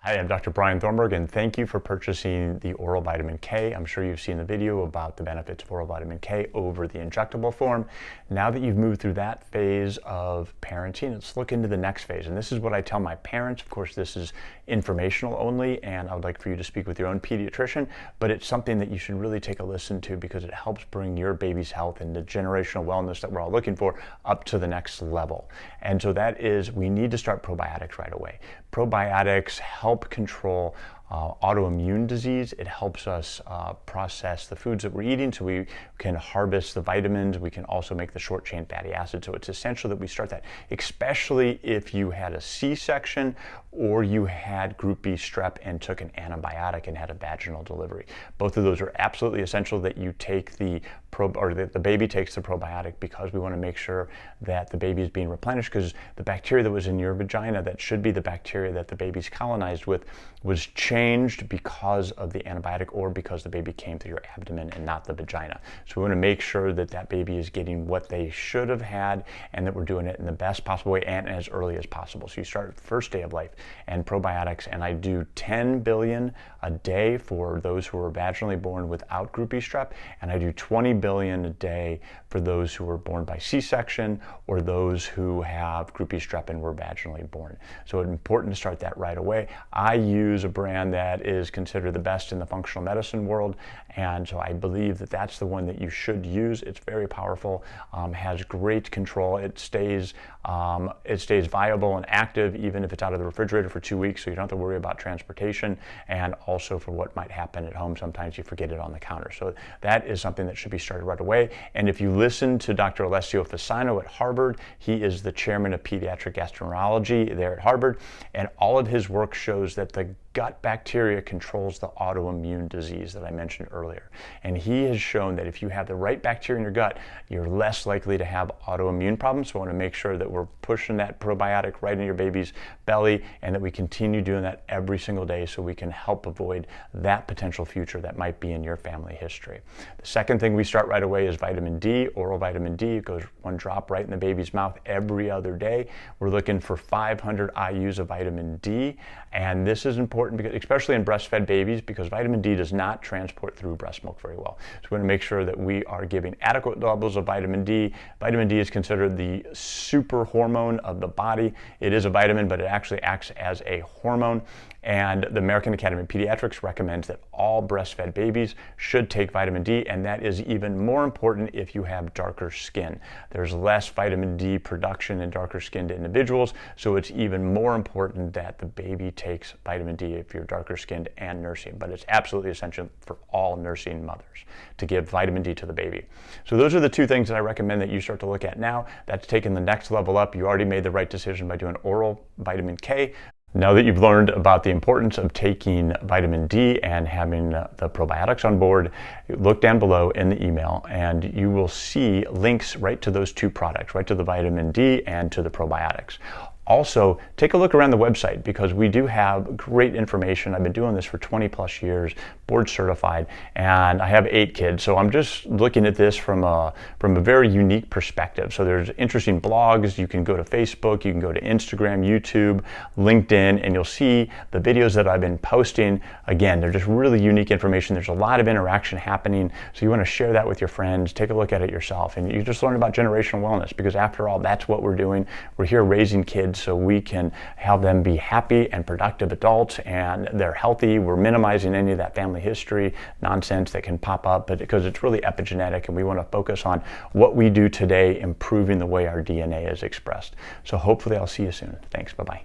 Hi, I'm Dr. Brian Thornburg, and thank you for purchasing the oral vitamin K. I'm sure you've seen the video about the benefits of oral vitamin K over the injectable form. Now that you've moved through that phase of parenting, let's look into the next phase. And this is what I tell my parents. Of course, this is informational only, and I would like for you to speak with your own pediatrician, but it's something that you should really take a listen to because it helps bring your baby's health and the generational wellness that we're all looking for up to the next level. And so that is, we need to start probiotics right away. Probiotics help control autoimmune disease. It helps us process the foods that we're eating so we can harvest the vitamins. We can also make the short chain fatty acids. So it's essential that we start that, especially if you had a C-section or you had group B strep and took an antibiotic and had a vaginal delivery. Both of those are absolutely essential that you take the baby takes the probiotic, because we want to make sure that the baby is being replenished, because the bacteria that was in your vagina that should be the bacteria that the baby's colonized with was changed because of the antibiotic or because the baby came through your abdomen and not the vagina. So we want to make sure that that baby is getting what they should have had and that we're doing it in the best possible way and as early as possible. So you start first day of life and probiotics, and I do 10 billion a day for those who are vaginally born without group B strep, and I do 20 billion a day for those who were born by C-section or those who have group B strep and were vaginally born. So it's important to start that right away. I use a brand that is considered the best in the functional medicine world, and so I believe that that's the one that you should use. It's very powerful, has great control. It stays viable and active even if it's out of the refrigerator for 2 weeks, so you don't have to worry about transportation, and also for what might happen at home. Sometimes you forget it on the counter. So that is something that should be started right away. And if you listen to Dr. Alessio Fasano at Harvard, he is the chairman of pediatric gastroenterology there at Harvard, and all of his work shows that the gut bacteria controls the autoimmune disease that I mentioned earlier. And he has shown that if you have the right bacteria in your gut, you're less likely to have autoimmune problems. So I want to make sure that we're pushing that probiotic right in your baby's belly and that we continue doing that every single day so we can help avoid that potential future that might be in your family history. The second thing we start right away is vitamin D, oral vitamin D. It goes one drop right in the baby's mouth every other day. We're looking for 500 IUs of vitamin D, and this is important because, especially in breastfed babies, because vitamin D does not transport through breast milk very well. So we want to make sure that we are giving adequate levels of vitamin D. Vitamin D is considered the super hormone of the body. It is a vitamin, but it actually acts as a hormone. And the American Academy of Pediatrics recommends that all breastfed babies should take vitamin D, and that is even more important if you have darker skin. There's less vitamin D production in darker skinned individuals, so it's even more important that the baby takes vitamin D if you're darker skinned and nursing. But it's absolutely essential for all nursing mothers to give vitamin D to the baby. So those are the two things that I recommend that you start to look at now. That's taking the next level up. You already made the right decision by doing oral vitamin K. Now that you've learned about the importance of taking vitamin D and having the probiotics on board, look down below in the email and you will see links right to those two products, right to the vitamin D and to the probiotics. Also, take a look around the website because we do have great information. I've been doing this for 20 plus years, board certified, and I have 8 kids. So I'm just looking at this from a very unique perspective. So there's interesting blogs. You can go to Facebook, you can go to Instagram, YouTube, LinkedIn, and you'll see the videos that I've been posting. Again, they're just really unique information. There's a lot of interaction happening. So you want to share that with your friends, take a look at it yourself, and you just learn about generational wellness because after all, that's what we're doing. We're here raising kids so we can have them be happy and productive adults and they're healthy. We're minimizing any of that family history nonsense that can pop up, but because it's really epigenetic and we want to focus on what we do today, improving the way our DNA is expressed. So hopefully I'll see you soon. Thanks. Bye-bye.